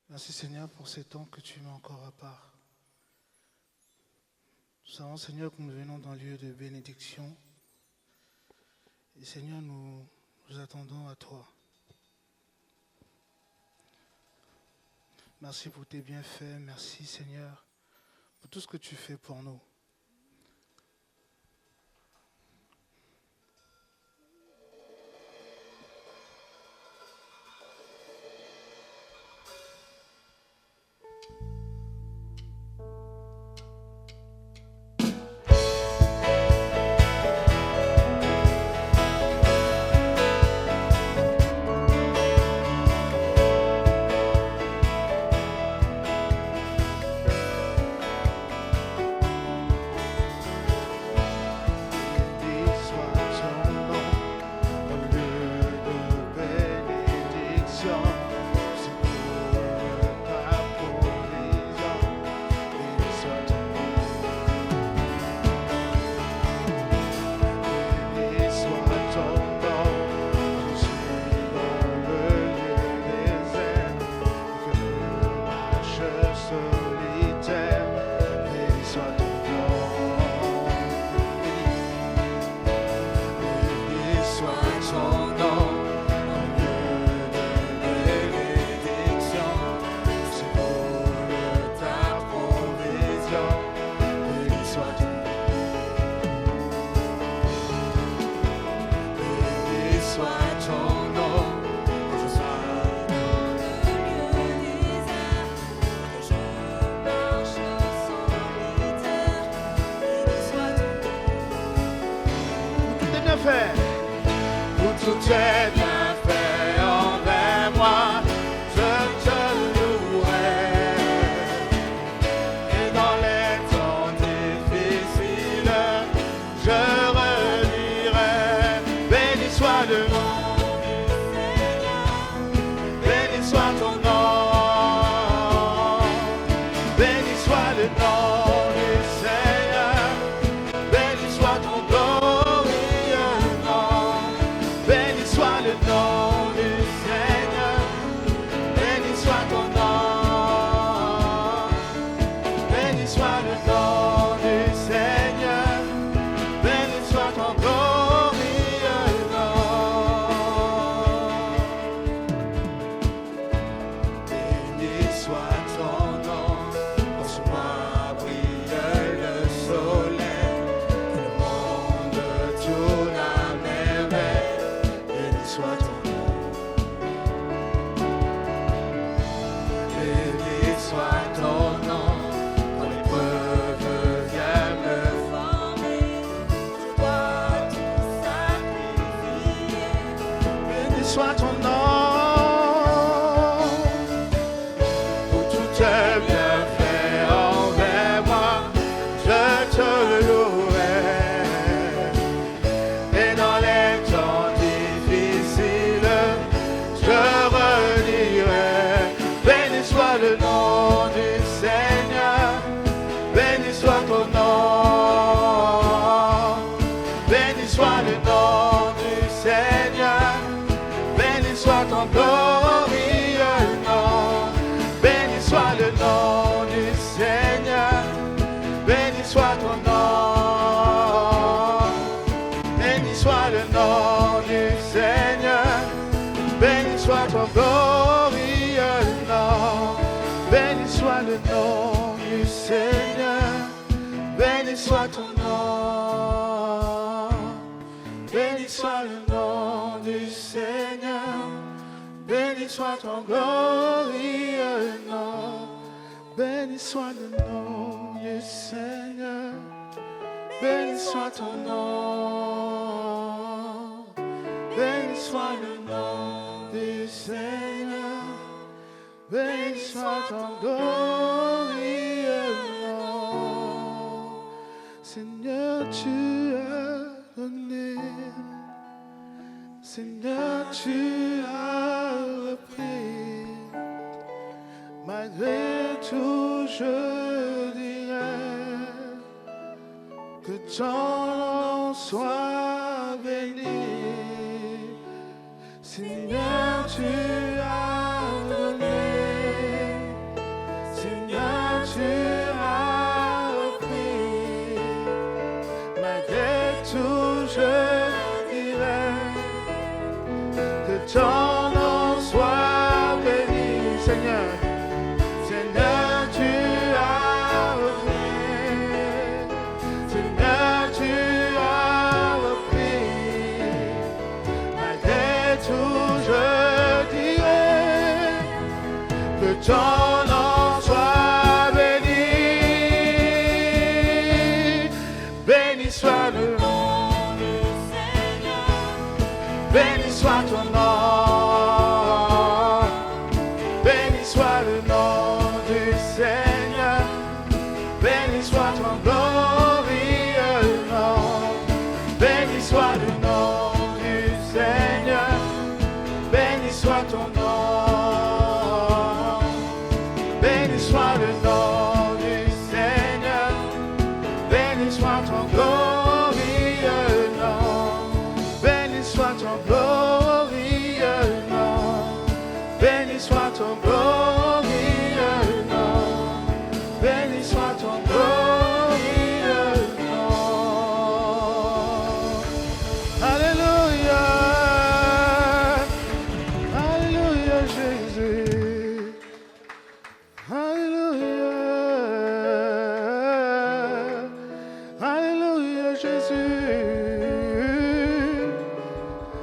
Merci Seigneur pour ces temps que tu mets encore à part. Nous savons Seigneur que nous venons d'un lieu de bénédiction. Et Seigneur, nous attendons à toi. Merci pour tes bienfaits. Merci Seigneur pour tout ce que tu fais pour nous. Seigneur, tu as donné Seigneur. Seigneur, tu as repris. Seigneur, tu as repris. Malgré tout, je dirai que ton nom soit béni. Béni soit le nom du Seigneur. Béni soit ton nom. Béni soit le nom du Seigneur. Béni soit ton glorieux nom. Béni soit le nom du Seigneur. Béni soit ton nom. Béni soit le nom du Seigneur. Béni soit ton glorieux nom. Béni soit ton glorieux nom. Béni soit ton glorieux nom. Béni soit ton glorieux nom. Alléluia. Alléluia Jésus. Alléluia. Alléluia Jésus.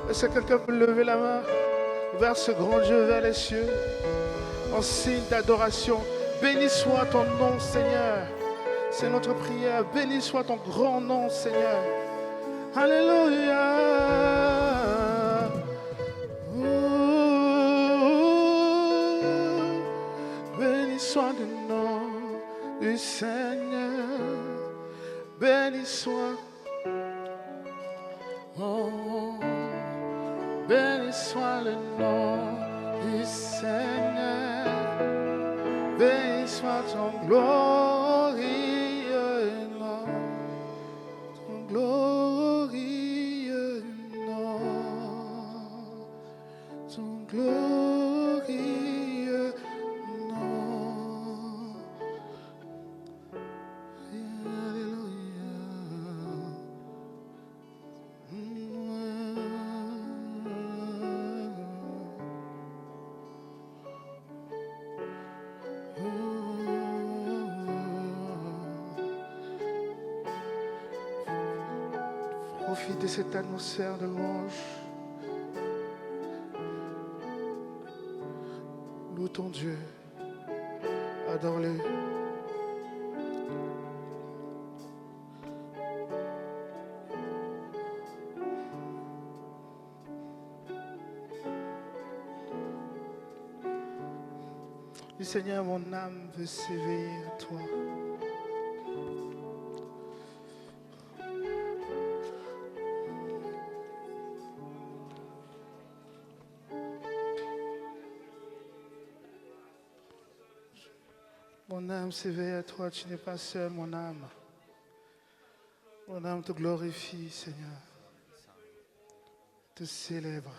Est-ce que quelqu'un peut lever la main vers ce grand Dieu, vers les cieux, en signe d'adoration? Béni soit ton nom, Seigneur. C'est notre prière. Béni soit ton grand nom, Seigneur. Alléluia. Béni soit le nom du Seigneur. Béni soit. Oh, béni soit le nom du Seigneur. Béni soit ton glorieux nom. Ton glorieux nom. Ton glorieux nom. Alléluia. Profite de cette atmosphère de louange. Loue ton Dieu. Adore-le. Du Seigneur, mon âme veut s'éveiller à toi. Mon âme s'éveille à toi, tu n'es pas seul, mon âme. Mon âme te glorifie, Seigneur. Te célèbre.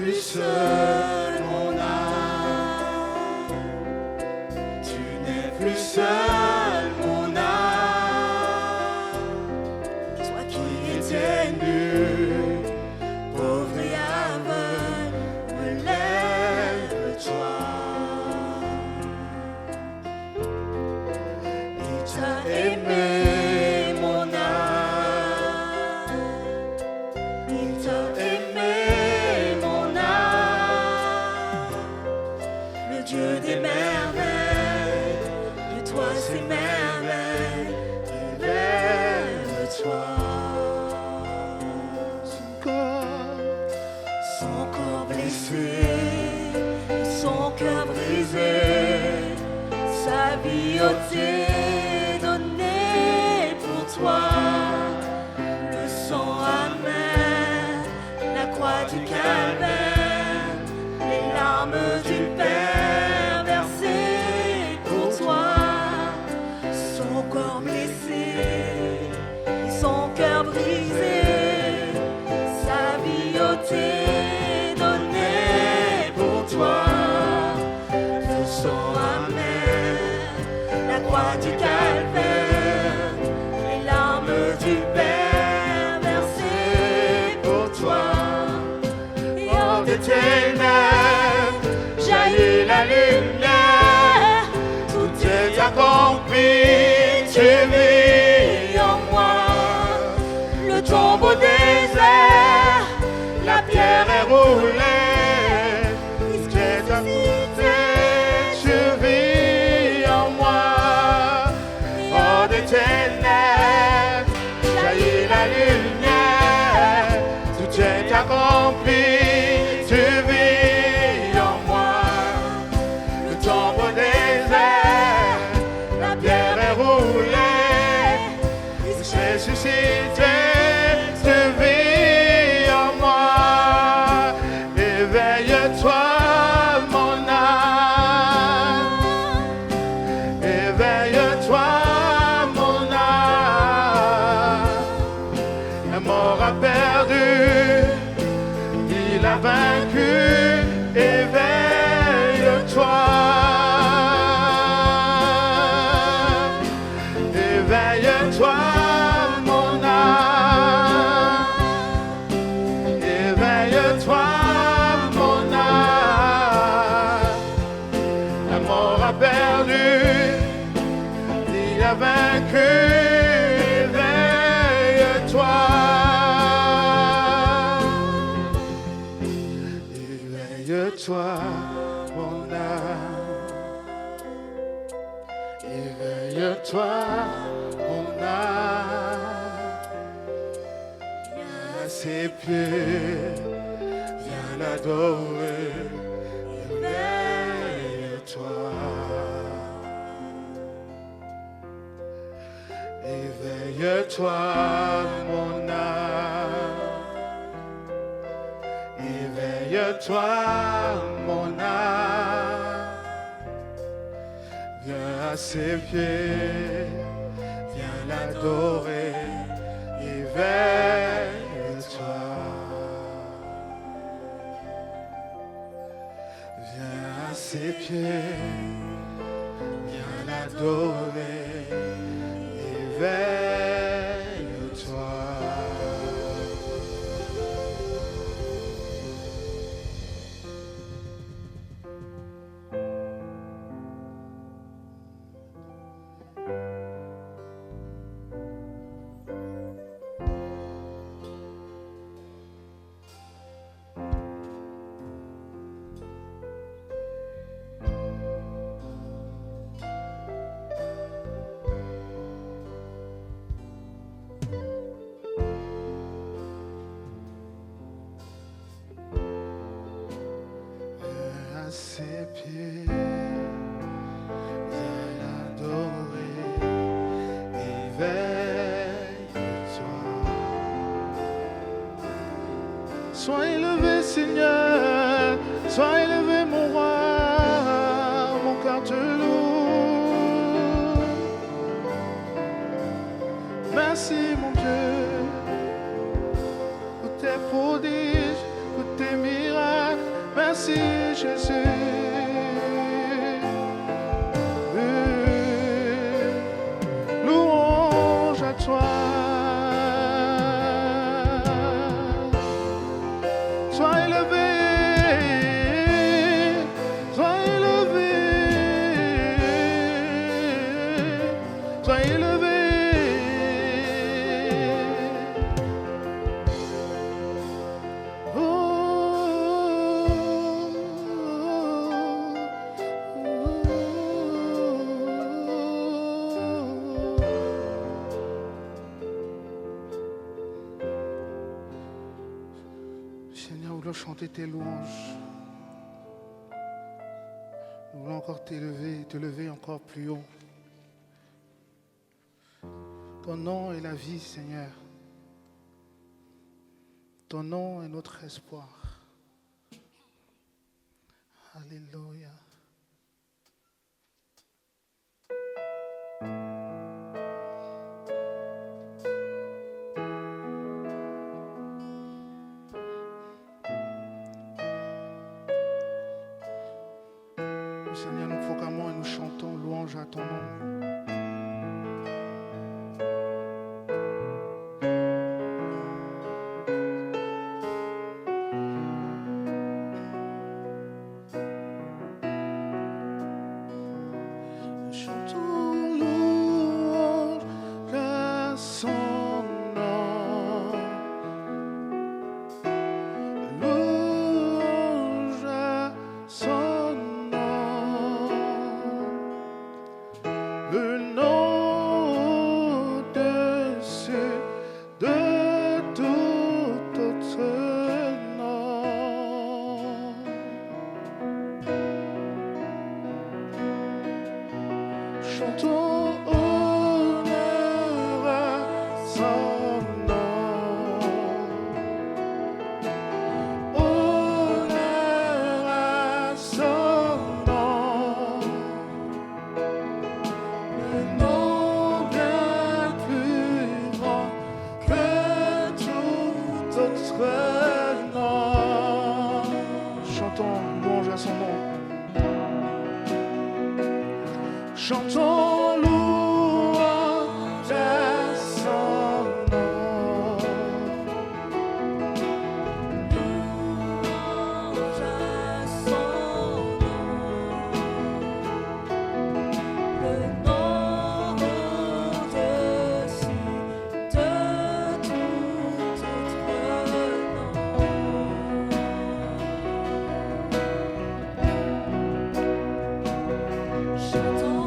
plus seul, mon âme. Tu n'es plus seul, mon âme. Toi qui étais nu, pauvre et aveugle, relève-toi. Il t'a aimé, mon âme. Il t'a aimé, mon âme. Le Dieu des merveilles, de toi ces merveilles, révèle-toi. Son corps blessé, son cœur brisé, sa vie ôtée, donnée pour toi. Le sang amer, la croix du calvaire, les larmes du Père versées pour toi. Son corps blessé, son cœur brisé, sa vie ôtée, donnée pour toi. Le sang amer, la croix du calvaire, les larmes du Père versées pour toi. Et hors des ténèbres jaillit la lumière, tout est accompli, tu vis en moi. Le tombeau désert, la pierre est roulée, tout est accompli, tu vis en moi. Hors des ténèbres jaillit la lumière, tout est accompli, tu vis en moi. Le tombeau désert, la pierre est roulée, c'est suscité, tu vis en moi. Éveille-toi, mon âme. Éveille-toi, mon âme. La mort a perdu, il a vaincu. Éveille-toi. Éveille-toi, mon âme. Éveille-toi, mon âme. La mort a perdu, il a vaincu. Éveille-toi. Éveille-toi, mon âme. Éveille-toi, mon âme. Viens à ses pieds, viens l'adorer. Éveille-toi. Éveille-toi, mon âme. Éveille-toi, mon âme. Viens à ses pieds, viens l'adorer. Éveille-toi. Viens à ses pieds, viens l'adorer. Éveille-toi. Ses pieds, viens l'adorer. Éveille-toi. Sois élevé, Seigneur, sois élevé, mon roi, mon cœur te loue. Merci, mon Dieu, pour tes prodiges, pour tes miracles. merci Jésus. Louange à toi. Sois élevé, sois élevé, sois élevé. Seigneur, nous voulons chanter tes louanges. Nous voulons encore t'élever, te lever encore plus haut. Ton nom est la vie, Seigneur. Ton nom est notre espoir. Alléluia. Seigneur, nous proclamons et nous chantons louange à ton nom. Chantons louange à son nom. Louange à son nom. Le nom au-dessus de tout autre nom. Chantons honneur à son nom. Honneur à son nom. Le nom bien plus grand que tout autre nom. Chantons louange à son nom. Chantons louange à son nom. Louange à son nom. Le nom au-dessus de tout autre nom. Chantons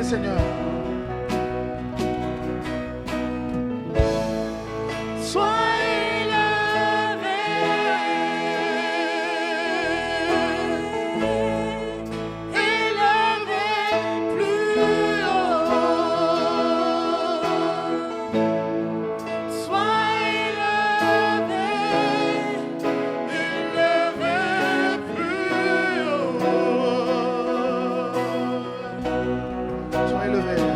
Seigneur. Sois élevé, élevé plus haut. Sois élevé, élevé plus haut. Sois élevé.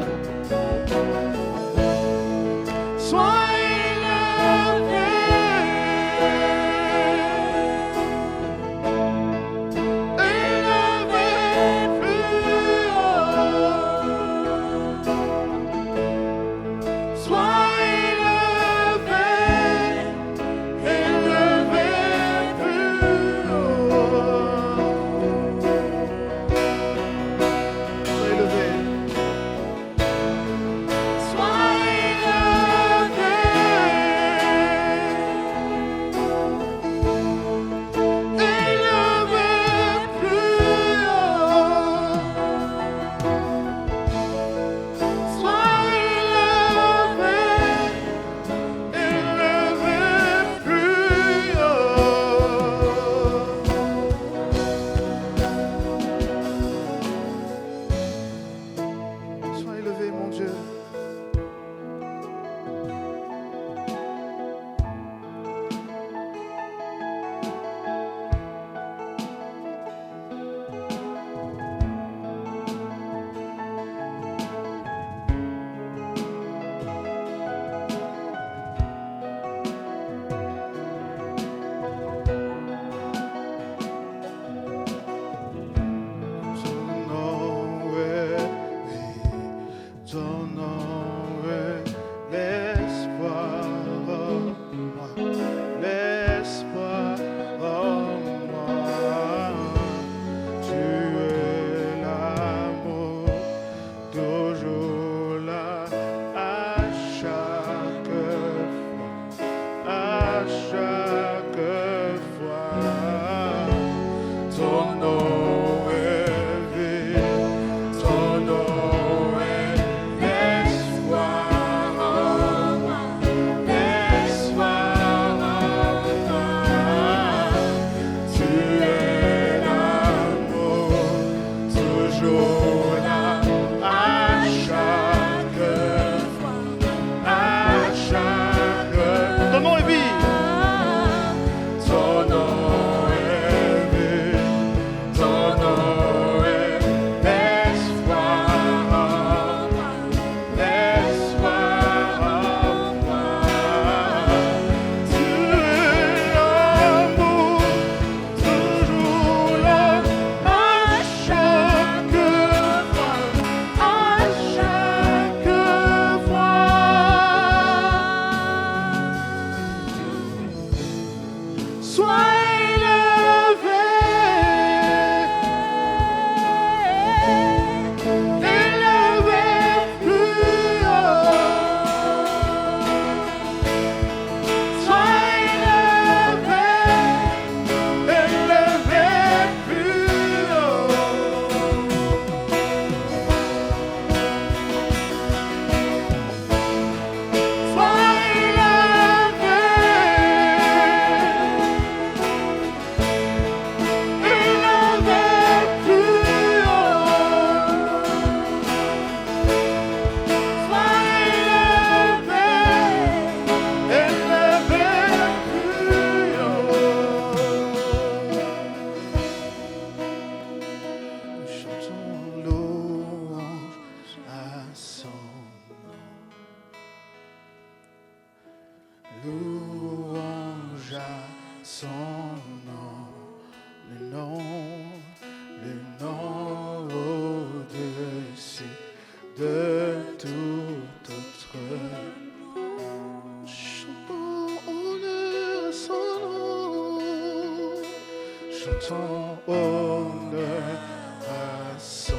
chantons honneur à son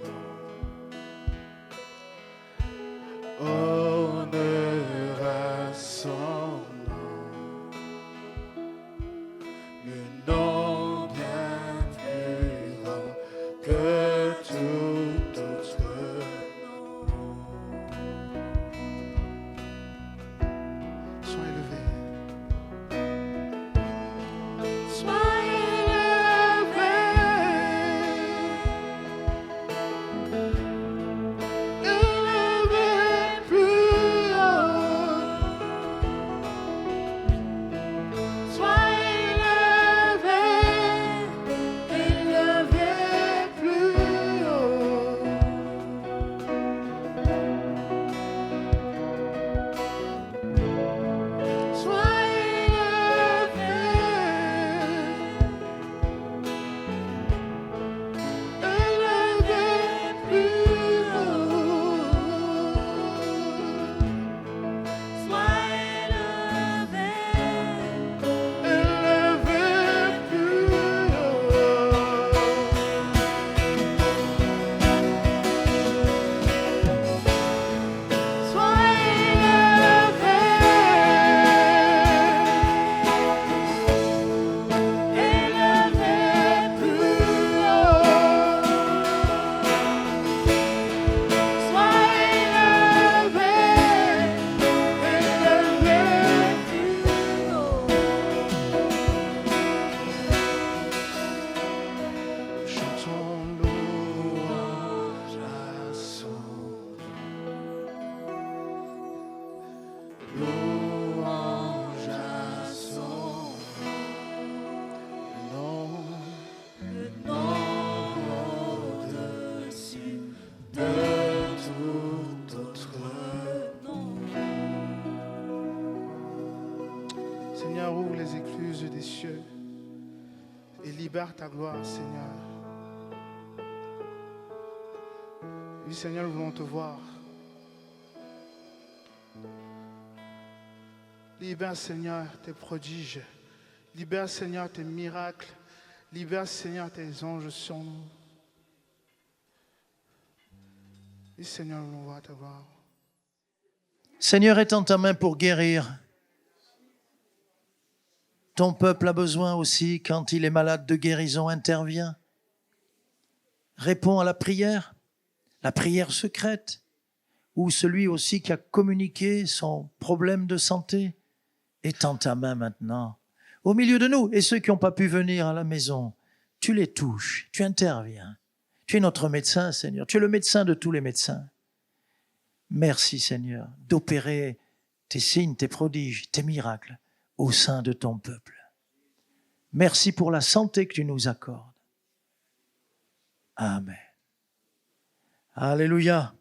nom. Honneur à son nom. Le nom bien plus grand que tout autre nom. Sois élevé. Seigneur, ouvre les écluses des cieux et libère ta gloire, Seigneur. Oui, Seigneur, nous voulons te voir. Libère, Seigneur, tes prodiges. Libère, Seigneur, tes miracles. Libère, Seigneur, tes anges sur nous. Oui, Seigneur, nous voulons voir ta gloire. Seigneur, étends ta main pour guérir. Ton peuple a besoin aussi, quand il est malade de guérison, intervient. Réponds à la prière secrète, ou celui aussi qui a communiqué son problème de santé. Étends ta main maintenant, au milieu de nous, et ceux qui n'ont pas pu venir à la maison, tu les touches, tu interviens. Tu es notre médecin, Seigneur, tu es le médecin de tous les médecins. Merci, Seigneur, d'opérer tes signes, tes prodiges, tes miracles au sein de ton peuple. Merci pour la santé que tu nous accordes. Amen. Alléluia.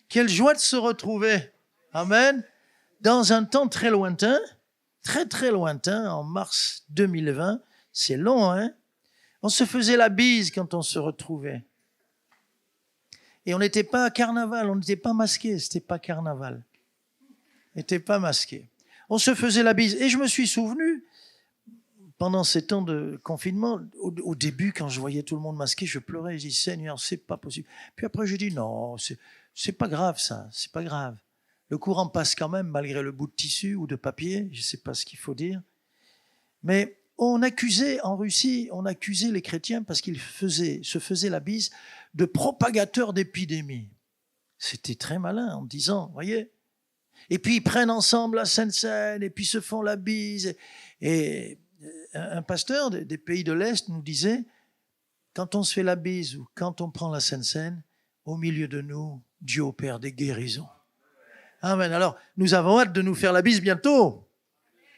Quelle joie de se retrouver. Amen. Dans un temps très lointain, très très lointain, en mars 2020, c'est long, hein? On se faisait la bise quand on se retrouvait. Et on n'était pas à carnaval, on n'était pas masqués, c'était pas carnaval. On n'était pas masqués. On se faisait la bise. Et je me suis souvenu, pendant ces temps de confinement, au début, quand je voyais tout le monde masqué, je pleurais. Je dis, Seigneur, c'est pas possible. Puis après, j'ai dit, non, c'est pas grave ça, c'est pas grave. Le courant passe quand même, malgré le bout de tissu ou de papier, je ne sais pas ce qu'il faut dire. Mais on accusait, en Russie, on accusait les chrétiens parce qu'ils se faisaient la bise de propagateurs d'épidémies. C'était très malin en disant, voyez. Et puis ils prennent ensemble la Sainte Seine et puis se font la bise. Et un pasteur des pays de l'Est nous disait, quand on se fait la bise ou quand on prend la Sainte Seine, au milieu de nous, Dieu opère des guérisons. Amen. Alors, nous avons hâte de nous faire la bise bientôt.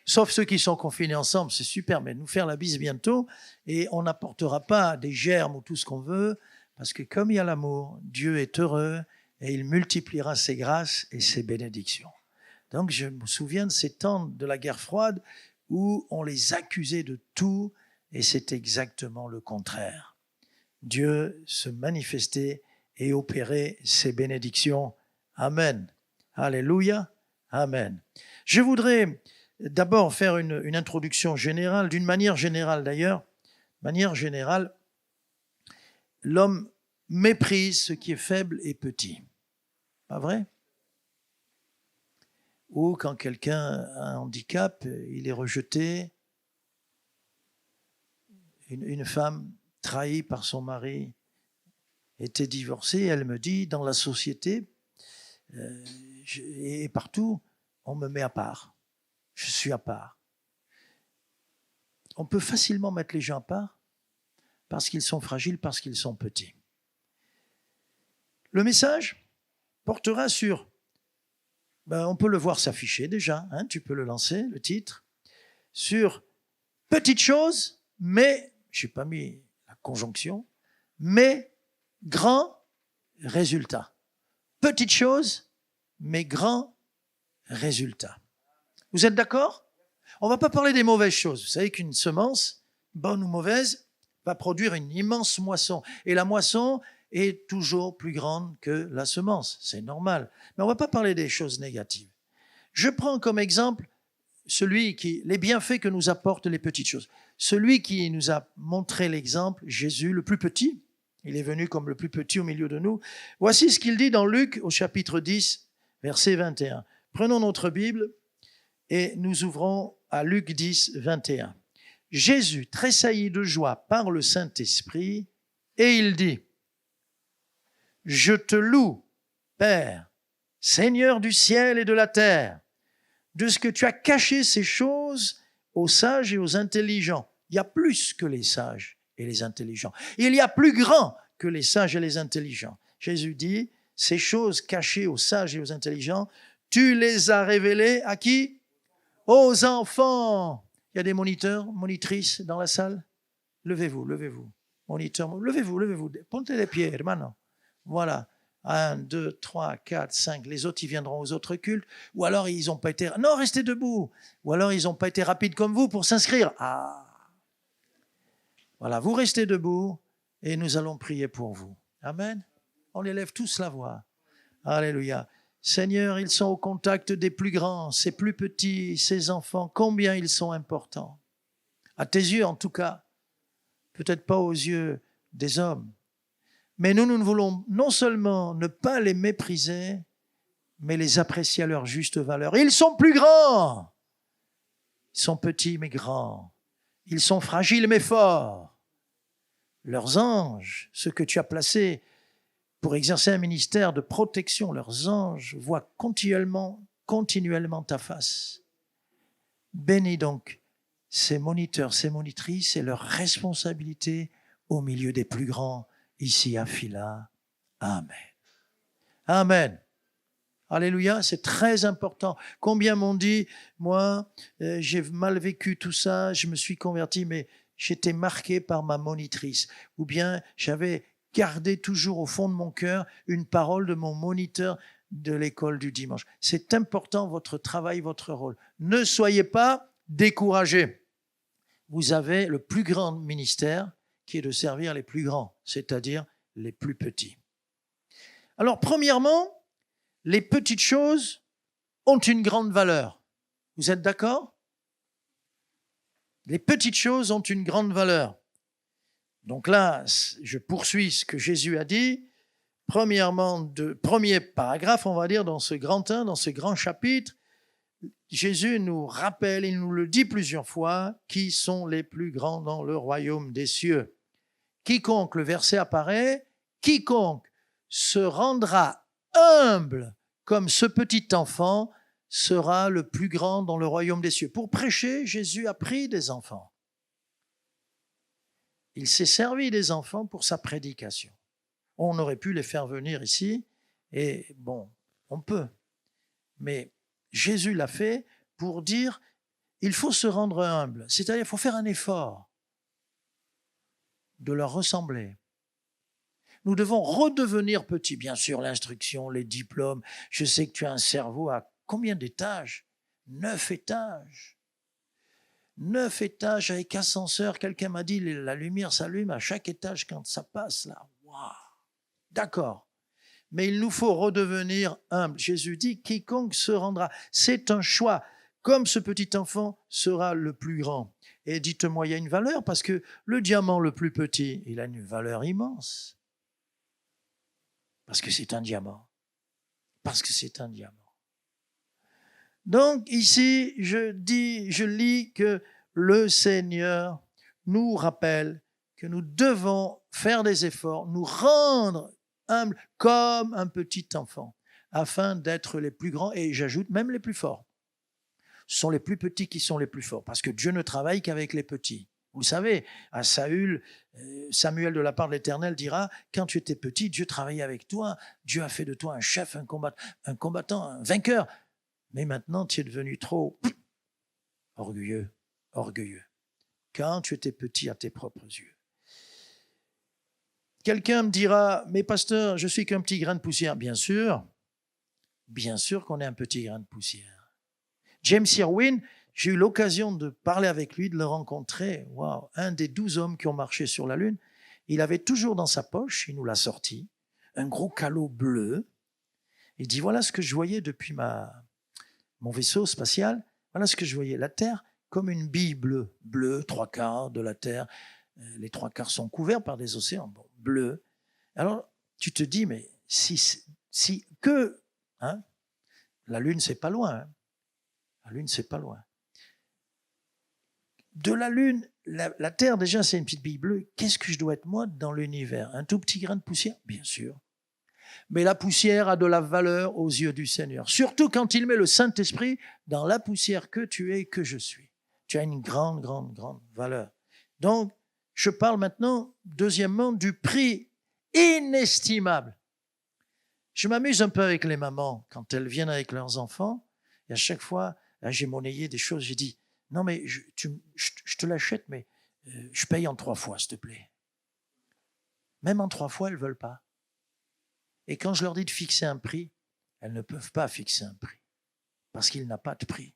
Sauf ceux qui sont confinés ensemble, c'est super, mais nous faire la bise bientôt. Et on n'apportera pas des germes ou tout ce qu'on veut, parce que comme il y a l'amour, Dieu est heureux et il multipliera ses grâces et ses bénédictions. Donc, je me souviens de ces temps de la guerre froide où on les accusait de tout et c'est exactement le contraire. Dieu se manifestait et opérait ses bénédictions. Amen. Alléluia. Amen. Je voudrais d'abord faire une introduction générale, d'une manière générale d'ailleurs, manière générale, l'homme méprise ce qui est faible et petit. Pas vrai? Ou quand quelqu'un a un handicap, il est rejeté. Une femme trahie par son mari était divorcée. Elle me dit, dans la société et partout, on me met à part. Je suis à part. On peut facilement mettre les gens à part parce qu'ils sont fragiles, parce qu'ils sont petits. Le message portera sur, on peut le voir s'afficher déjà, hein, tu peux le lancer, le titre, sur petites choses, mais, je n'ai pas mis la conjonction, mais grands résultats. Petites choses, mais grands résultats. Vous êtes d'accord? On ne va pas parler des mauvaises choses. Vous savez qu'une semence, bonne ou mauvaise, va produire une immense moisson. Et la moisson est toujours plus grande que la semence. C'est normal. Mais on ne va pas parler des choses négatives. Je prends comme exemple les bienfaits que nous apportent les petites choses. Celui qui nous a montré l'exemple, Jésus, le plus petit. Il est venu comme le plus petit au milieu de nous. Voici ce qu'il dit dans Luc au chapitre 10, verset 21. Prenons notre Bible et nous ouvrons à Luc 10, 21. Jésus tressaillit de joie par le Saint-Esprit et il dit, « Je te loue, Père, Seigneur du ciel et de la terre, de ce que tu as caché ces choses aux sages et aux intelligents. » Il y a plus que les sages et les intelligents. Il y a plus grand que les sages et les intelligents. Jésus dit, ces choses cachées aux sages et aux intelligents, tu les as révélées à qui? Aux enfants. Il y a des moniteurs, monitrices dans la salle? Levez-vous, levez-vous. Moniteurs, levez-vous, levez-vous. Ponte les pieds, hermano. Voilà. 1, 2, 3, 4, 5. Les autres, ils viendront aux autres cultes. Ou alors, ils n'ont pas été... Non, restez debout. Ou alors, ils n'ont pas été rapides comme vous pour s'inscrire. Ah. Voilà, vous restez debout et nous allons prier pour vous. Amen. On élève tous la voix. Alléluia. Seigneur, ils sont au contact des plus grands, ces plus petits, ces enfants. Combien ils sont importants. À tes yeux, en tout cas. Peut-être pas aux yeux des hommes. Mais nous voulons non seulement ne pas les mépriser, mais les apprécier à leur juste valeur. Ils sont plus grands. Ils sont petits mais grands. Ils sont fragiles mais forts. Leurs anges, ceux que tu as placés pour exercer un ministère de protection, leurs anges voient continuellement ta face. Bénis donc ces moniteurs, ces monitrices et leurs responsabilités au milieu des plus grands ici à Fila. Amen. Amen. Alléluia, c'est très important. Combien m'ont dit, moi, j'ai mal vécu tout ça, je me suis converti, mais j'étais marqué par ma monitrice. Ou bien j'avais gardé toujours au fond de mon cœur une parole de mon moniteur de l'école du dimanche. C'est important, votre travail, votre rôle. Ne soyez pas découragés. Vous avez le plus grand ministère qui est de servir les plus grands, c'est-à-dire les plus petits. Alors, premièrement, les petites choses ont une grande valeur. Vous êtes d'accord? Les petites choses ont une grande valeur. Donc là, je poursuis ce que Jésus a dit. Premièrement, premier paragraphe, on va dire, dans ce grand 1, dans ce grand chapitre, Jésus nous rappelle, il nous le dit plusieurs fois, qui sont les plus grands dans le royaume des cieux. Quiconque, le verset apparaît, quiconque se rendra humble comme ce petit enfant sera le plus grand dans le royaume des cieux. Pour prêcher, Jésus a pris des enfants. Il s'est servi des enfants pour sa prédication. On aurait pu les faire venir ici, et bon, on peut. Mais Jésus l'a fait pour dire, il faut se rendre humble, c'est-à-dire il faut faire un effort de leur ressembler. Nous devons redevenir petits. Bien sûr, l'instruction, les diplômes. Je sais que tu as un cerveau à combien d'étages? 9 étages. 9 étages avec ascenseur. Quelqu'un m'a dit, la lumière s'allume à chaque étage quand ça passe là. Waouh! D'accord. Mais il nous faut redevenir humbles. Jésus dit, quiconque se rendra. C'est un choix. comme ce petit enfant sera le plus grand. Et dites-moi, il y a une valeur, parce que le diamant le plus petit, il a une valeur immense. Parce que c'est un diamant. Parce que c'est un diamant. Donc ici, je lis que le Seigneur nous rappelle que nous devons faire des efforts, nous rendre humbles comme un petit enfant, afin d'être les plus grands, et j'ajoute même les plus forts. Ce sont les plus petits qui sont les plus forts, parce que Dieu ne travaille qu'avec les petits. Vous savez, à Saül, Samuel de la part de l'Éternel dira, quand tu étais petit, Dieu travaillait avec toi, Dieu a fait de toi un chef, un combattant, un vainqueur. Mais maintenant, tu es devenu trop orgueilleux. Quand tu étais petit à tes propres yeux. Quelqu'un me dira, mais pasteur, je suis qu'un petit grain de poussière. Bien sûr qu'on est un petit grain de poussière. James Irwin, j'ai eu l'occasion de parler avec lui, de le rencontrer. Wow, un des 12 hommes qui ont marché sur la Lune. Il avait toujours dans sa poche, il nous l'a sorti, un gros calot bleu. Il dit, voilà ce que je voyais depuis mon vaisseau spatial. Voilà ce que je voyais. La Terre comme une bille bleue. Bleu, 3/4 de la Terre. Les 3/4 sont couverts par des océans. Bon, bleu. Alors, tu te dis, mais la Lune, c'est pas loin. Hein. La Lune, c'est pas loin. De la Lune, la Terre, déjà, c'est une petite bille bleue. Qu'est-ce que je dois être, moi, dans l'univers? Un tout petit grain de poussière? Bien sûr. Mais la poussière a de la valeur aux yeux du Seigneur. Surtout quand il met le Saint-Esprit dans la poussière que tu es et que je suis. Tu as une grande, grande, grande valeur. Donc, je parle maintenant, deuxièmement, du prix inestimable. Je m'amuse un peu avec les mamans quand elles viennent avec leurs enfants. Et à chaque fois, là, j'ai monnayé des choses. J'ai dit, non mais je te l'achète, mais je paye en 3 fois, s'il te plaît. Même en 3 fois, elles ne veulent pas. Et quand je leur dis de fixer un prix, elles ne peuvent pas fixer un prix. Parce qu'il n'a pas de prix.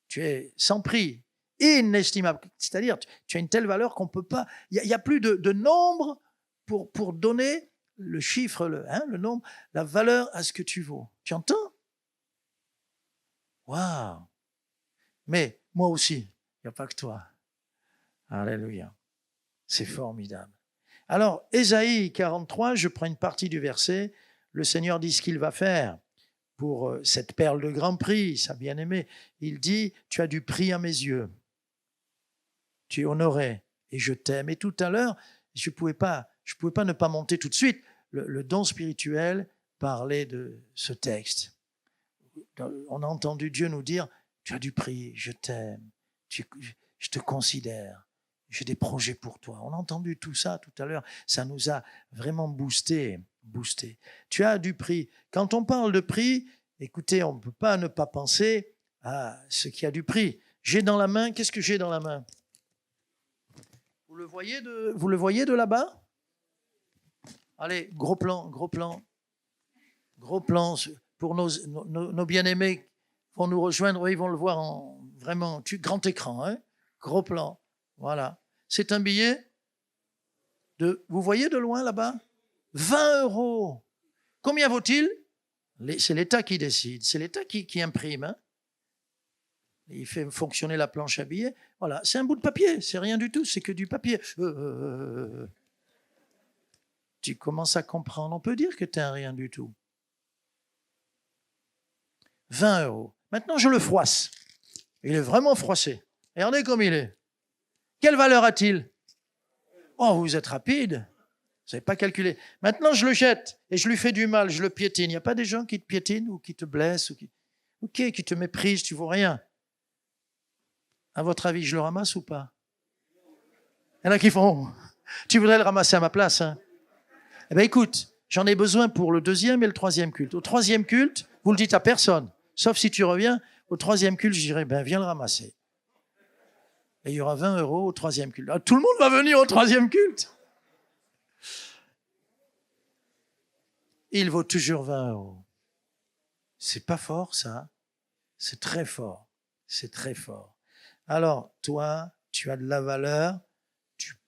Tu es sans prix, inestimable. C'est-à-dire, tu as une telle valeur qu'on ne peut pas... Il n'y a plus de nombre pour donner le chiffre, le nombre, la valeur à ce que tu vaux. Tu entends? Waouh! Mais moi aussi, il n'y a pas que toi. Alléluia. C'est formidable. Alors, Ésaïe 43, je prends une partie du verset. Le Seigneur dit ce qu'il va faire pour cette perle de grand prix, sa bien-aimée. Il dit, tu as du prix à mes yeux. Tu es honoré et je t'aime. Et tout à l'heure, je ne pouvais pas ne pas monter tout de suite. Le don spirituel parlait de ce texte. On a entendu Dieu nous dire, tu as du prix, je t'aime, je te considère. J'ai des projets pour toi. On a entendu tout ça tout à l'heure. Ça nous a vraiment boosté. Tu as du prix. Quand on parle de prix, écoutez, on ne peut pas ne pas penser à ce qui a du prix. J'ai dans la main, qu'est-ce que j'ai dans la main? Vous le voyez de là-bas? Allez, gros plan. Pour nos bien-aimés vont nous rejoindre. Ils vont le voir en vraiment grand écran. Hein? Gros plan. Voilà. C'est un billet vous voyez de loin là-bas? 20 €. Combien vaut-il? C'est l'État qui décide. C'est l'État qui imprime. Hein? Il fait fonctionner la planche à billets. Voilà. C'est un bout de papier. C'est rien du tout. C'est que du papier. Tu commences à comprendre. On peut dire que tu n'as rien du tout. 20 €. Maintenant, je le froisse. Il est vraiment froissé. Regardez comme il est. Quelle valeur a-t-il? Oh, vous êtes rapide. Vous n'avez pas calculé. Maintenant, je le jette et je lui fais du mal, je le piétine. Il n'y a pas des gens qui te piétinent ou qui te blessent ou qui te méprisent, tu ne vaux rien. À votre avis, je le ramasse ou pas? Il y en a qui font, tu voudrais le ramasser à ma place, hein? Eh bien, écoute, j'en ai besoin pour le 2e et le 3e culte. Au 3e culte, vous ne le dites à personne, sauf si tu reviens. Au 3e culte, je dirais, viens le ramasser. Et il y aura 20 € au 3e culte. Ah, tout le monde va venir au 3e culte. Il vaut toujours 20 €. C'est pas fort, ça. C'est très fort. C'est très fort. Alors, toi, tu as de la valeur,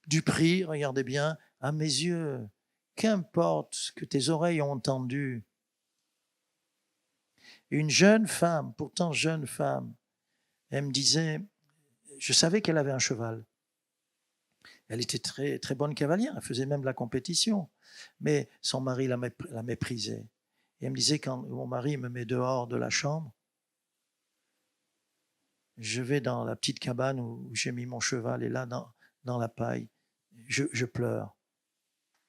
du prix, regardez bien, à mes yeux. Qu'importe ce que tes oreilles ont entendu. Une jeune femme, pourtant jeune femme, Elle me disait, je savais qu'elle avait un cheval. Elle était très, très bonne cavalière, elle faisait même de la compétition. Mais son mari la méprisait. Et elle me disait, quand mon mari me met dehors de la chambre, je vais dans la petite cabane où j'ai mis mon cheval, et là, dans la paille, je pleure.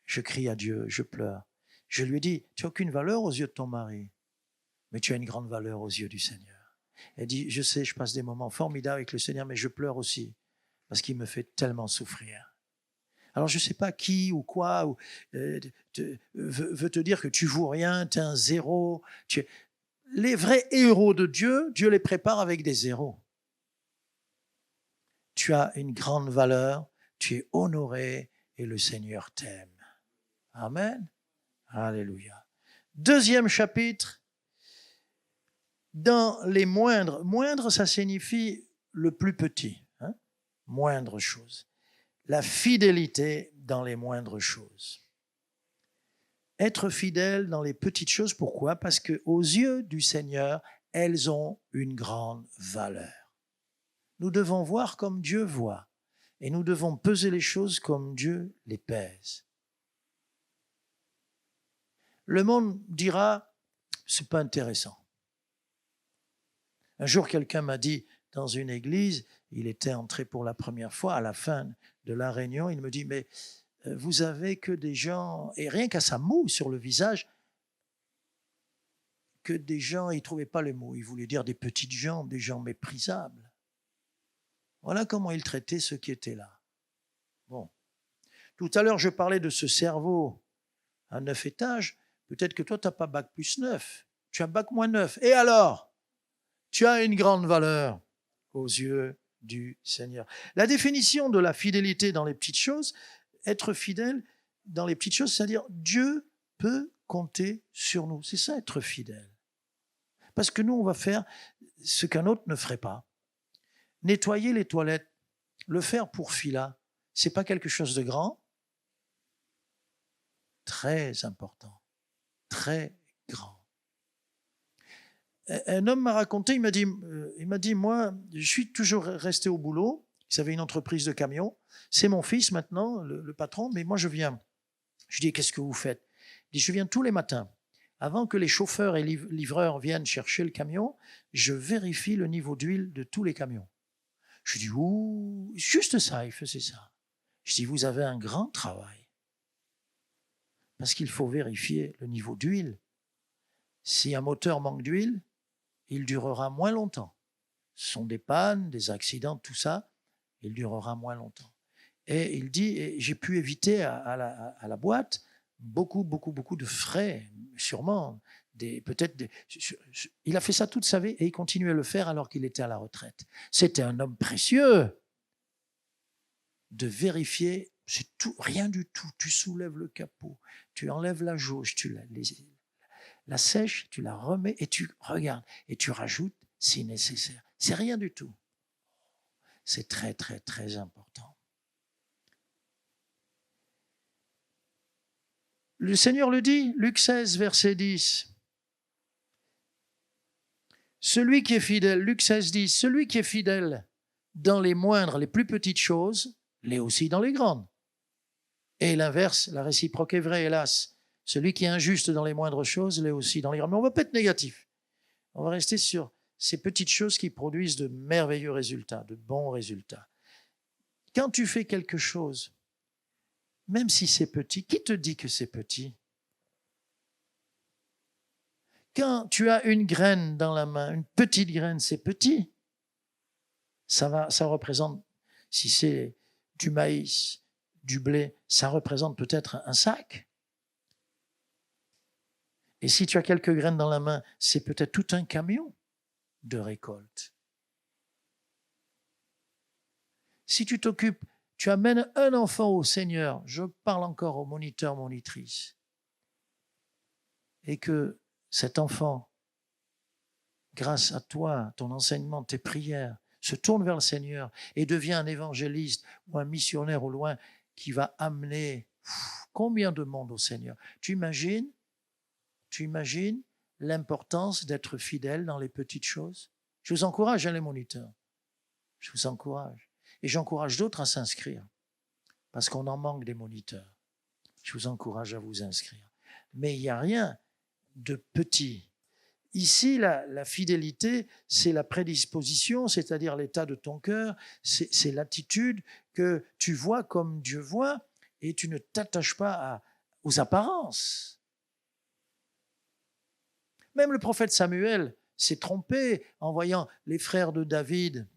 Je crie à Dieu, je pleure. Je lui ai dit, tu n'as aucune valeur aux yeux de ton mari, mais tu as une grande valeur aux yeux du Seigneur. Elle dit, je sais, je passe des moments formidables avec le Seigneur, mais je pleure aussi, parce qu'il me fait tellement souffrir. Alors je ne sais pas qui ou quoi veut te dire que tu vaux rien, tu es un zéro. Les vrais héros de Dieu, Dieu les prépare avec des zéros. Tu as une grande valeur, tu es honoré et le Seigneur t'aime. Amen. Alléluia. Deuxième chapitre, dans les moindres. Moindre, ça signifie le plus petit. Hein? Moindre chose. La fidélité dans les moindres choses. Être fidèle dans les petites choses, pourquoi? Parce qu'aux yeux du Seigneur, elles ont une grande valeur. Nous devons voir comme Dieu voit, et nous devons peser les choses comme Dieu les pèse. Le monde dira, c'est pas intéressant. Un jour, quelqu'un m'a dit, dans une église, il était entré pour la première fois, à la fin de la réunion, il me dit, mais vous avez que des gens, et rien qu'à sa moue sur le visage, que des gens, il ne trouvait pas le mot, il voulait dire des petites gens, des gens méprisables. Voilà comment il traitait ceux qui étaient là. Bon. Tout à l'heure, je parlais de ce cerveau à 9 étages. Peut-être que toi, tu n'as pas bac plus 9. Tu as bac moins 9. Et alors? Tu as une grande valeur aux yeux du Seigneur. La définition de la fidélité dans les petites choses, être fidèle dans les petites choses, c'est-à-dire Dieu peut compter sur nous. C'est ça, être fidèle. Parce que nous, on va faire ce qu'un autre ne ferait pas. Nettoyer les toilettes, le faire pour Phila, ce n'est pas quelque chose de grand? Très important, très grand. Un homme m'a raconté, il m'a dit, moi, je suis toujours resté au boulot, il avait une entreprise de camions, c'est mon fils maintenant, le patron, mais moi je viens. Je lui dis, qu'est-ce que vous faites? Il dit, je viens tous les matins. Avant que les chauffeurs et livreurs viennent chercher le camion, je vérifie le niveau d'huile de tous les camions. Je dis, ouh, juste ça, il faisait ça. Je dis, vous avez un grand travail. Parce qu'il faut vérifier le niveau d'huile. Si un moteur manque d'huile, il durera moins longtemps. Ce sont des pannes, des accidents, tout ça, il durera moins longtemps. Et il dit, et j'ai pu éviter à la boîte beaucoup de frais, sûrement. Il a fait ça toute sa vie et il continuait à le faire alors qu'il était à la retraite. C'était un homme précieux de vérifier, c'est tout, rien du tout. Tu soulèves le capot, tu enlèves la jauge, tu la sèches, tu la remets et tu regardes et tu rajoutes si nécessaire. C'est rien du tout. C'est très, très, très important. Le Seigneur le dit, Luc 16, verset 10. Celui qui est fidèle, Luc 16, 10, celui qui est fidèle dans les moindres, les plus petites choses, l'est aussi dans les grandes. Et l'inverse, la réciproque est vraie, hélas. Celui qui est injuste dans les moindres choses, l'est aussi dans les grandes. Mais on ne va pas être négatif. On va rester sur ces petites choses qui produisent de merveilleux résultats, de bons résultats. Quand tu fais quelque chose, même si c'est petit, qui te dit que c'est petit? Quand tu as une graine dans la main, une petite graine, c'est petit. Ça représente, si c'est du maïs, du blé, ça représente peut-être un sac. Et si tu as quelques graines dans la main, c'est peut-être tout un camion de récolte. Si tu t'occupes, tu amènes un enfant au Seigneur, je parle encore aux moniteurs, monitrices, et que cet enfant, grâce à toi, ton enseignement, tes prières, se tourne vers le Seigneur et devient un évangéliste ou un missionnaire au loin qui va amener combien de monde au Seigneur. Tu imagines l'importance d'être fidèle dans les petites choses? Je vous encourage, les moniteurs. Je vous encourage. Et j'encourage d'autres à s'inscrire, parce qu'on en manque des moniteurs. Je vous encourage à vous inscrire. Mais il n'y a rien de petit. Ici, la fidélité, c'est la prédisposition, c'est-à-dire l'état de ton cœur, c'est l'attitude que tu vois comme Dieu voit et tu ne t'attaches pas aux apparences. Même le prophète Samuel s'est trompé en voyant les frères de David.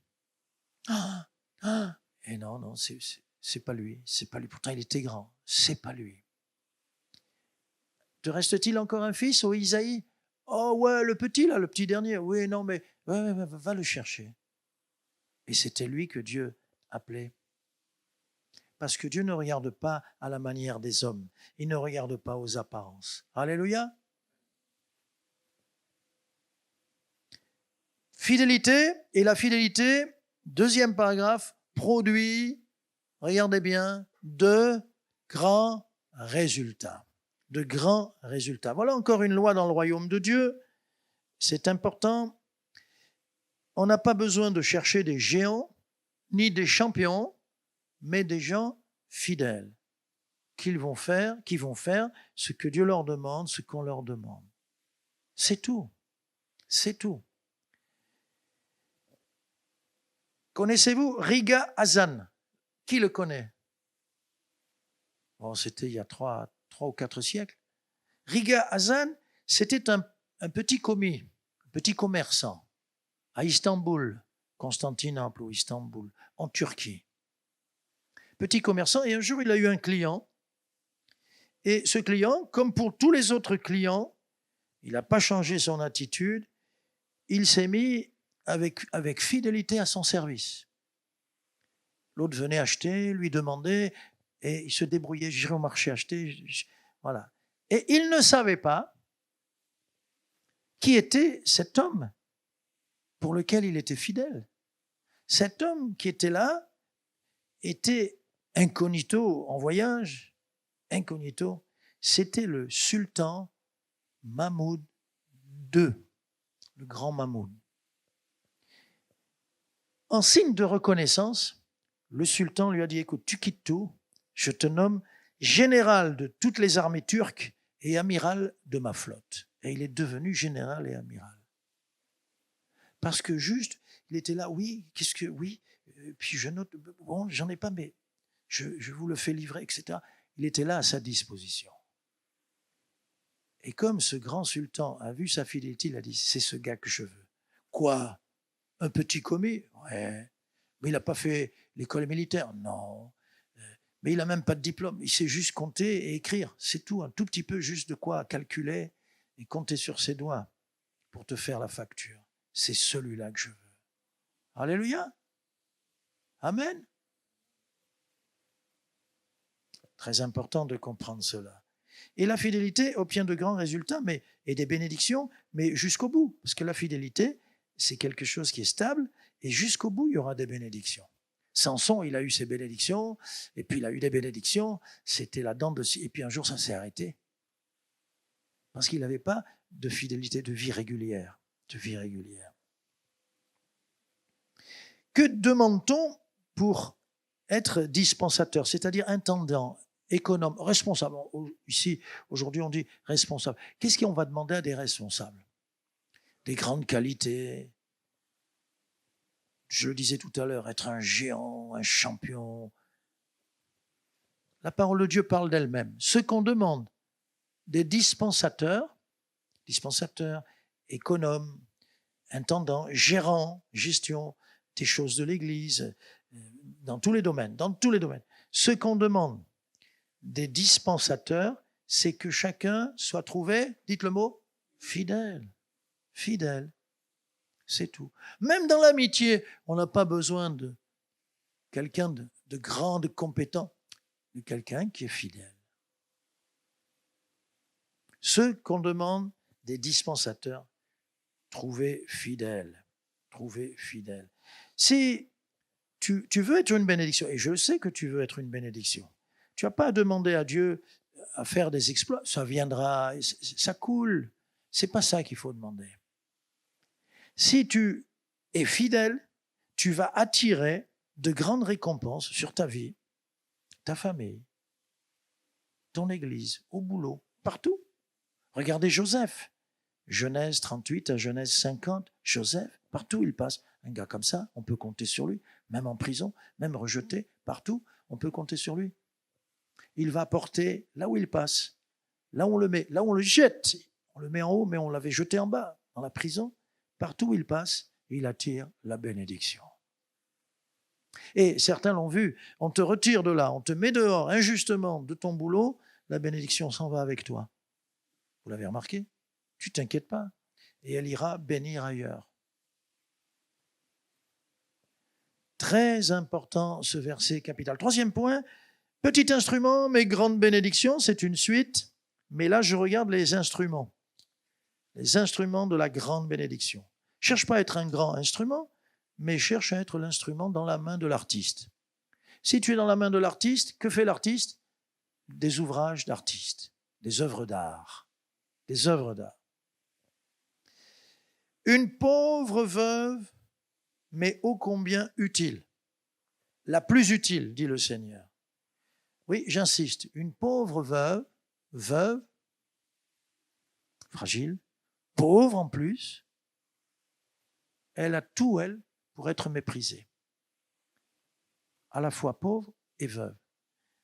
Et non, c'est pas lui, c'est pas lui. Pourtant, il était grand, c'est pas lui. Te reste-t-il encore un fils, ô Isaïe? Oh ouais, le petit là, le petit dernier. Oui, non, mais va le chercher. Et c'était lui que Dieu appelait. Parce que Dieu ne regarde pas à la manière des hommes. Il ne regarde pas aux apparences. Alléluia. Fidélité, et la fidélité, deuxième paragraphe, produit, regardez bien, de grands résultats. De grands résultats. Voilà encore une loi dans le royaume de Dieu. C'est important. On n'a pas besoin de chercher des géants, ni des champions, mais des gens fidèles qui vont faire ce que Dieu leur demande, ce qu'on leur demande. C'est tout. C'est tout. Connaissez-vous Riga Hazan? Qui le connaît? Bon, c'était il y a 3 ou 4 siècles. Riga Hazan, c'était un petit commis, un petit commerçant à Istanbul, Constantinople ou Istanbul, en Turquie. Petit commerçant, et un jour il a eu un client. Et ce client, comme pour tous les autres clients, il n'a pas changé son attitude, il s'est mis avec fidélité à son service. L'autre venait acheter, lui demandait, et il se débrouillait, j'irai au marché acheter, voilà. Et il ne savait pas qui était cet homme pour lequel il était fidèle. Cet homme qui était là était incognito en voyage, incognito. C'était le sultan Mahmoud II, le grand Mahmoud. En signe de reconnaissance, le sultan lui a dit, écoute, tu quittes tout, je te nomme général de toutes les armées turques et amiral de ma flotte. Et il est devenu général et amiral. Parce que juste, il était là, oui, puis je note, bon, j'en ai pas, mais je vous le fais livrer, etc. Il était là à sa disposition. Et comme ce grand sultan a vu sa fidélité, il a dit, c'est ce gars que je veux. Quoi? Un petit commis? Ouais. Mais il n'a pas fait l'école militaire? Non. Mais il n'a même pas de diplôme. Il sait juste compter et écrire. C'est tout, un tout petit peu juste de quoi calculer et compter sur ses doigts pour te faire la facture. C'est celui-là que je veux. Alléluia. Amen. Très important de comprendre cela. Et la fidélité obtient de grands résultats et des bénédictions, mais jusqu'au bout. Parce que la fidélité, c'est quelque chose qui est stable, et jusqu'au bout, il y aura des bénédictions. Samson, il a eu ses bénédictions, et puis il a eu des bénédictions, c'était la dent de scie, et puis un jour, ça s'est arrêté. Parce qu'il n'avait pas de fidélité, de vie régulière. Que demande-t-on pour être dispensateur, c'est-à-dire intendant, économe, responsable? Ici, aujourd'hui, on dit responsable. Qu'est-ce qu'on va demander à des responsables? Des grandes qualités. Je le disais tout à l'heure, être un géant, un champion. La parole de Dieu parle d'elle-même. Ce qu'on demande des dispensateurs, économes, intendants, gérants, gestion des choses de l'Église, dans tous les domaines. Ce qu'on demande des dispensateurs, c'est que chacun soit trouvé, dites le mot, fidèle. C'est tout. Même dans l'amitié, on n'a pas besoin de quelqu'un de grand, de compétent, de quelqu'un qui est fidèle. Ce qu'on demande des dispensateurs, trouvez fidèle. Si tu veux être une bénédiction, et je sais que tu veux être une bénédiction, tu n'as pas à demander à Dieu à faire des exploits, ça viendra, ça coule. C'est pas ça qu'il faut demander. Si tu es fidèle, tu vas attirer de grandes récompenses sur ta vie, ta famille, ton église, au boulot, partout. Regardez Joseph. Genèse 38 à Genèse 50, Joseph, partout il passe. Un gars comme ça, on peut compter sur lui, même en prison, même rejeté, partout, on peut compter sur lui. Il va porter là où il passe, là où on le met, là où on le jette. On le met en haut, mais on l'avait jeté en bas, dans la prison. Partout où il passe, il attire la bénédiction. Et certains l'ont vu, on te retire de là, on te met dehors injustement de ton boulot, la bénédiction s'en va avec toi. Vous l'avez remarqué? Tu ne t'inquiètes pas. Et elle ira bénir ailleurs. Très important ce verset capital. Troisième point, petit instrument, mais grande bénédiction, c'est une suite. Mais là, je regarde les instruments. Les instruments de la grande bénédiction. Cherche pas à être un grand instrument, mais cherche à être l'instrument dans la main de l'artiste. Si tu es dans la main de l'artiste, que fait l'artiste? Des ouvrages d'artistes, des œuvres d'art. Des œuvres d'art. Une pauvre veuve, mais ô combien utile. La plus utile, dit le Seigneur. Oui, j'insiste, une pauvre veuve, fragile, pauvre en plus, elle a tout, elle, pour être méprisée. À la fois pauvre et veuve.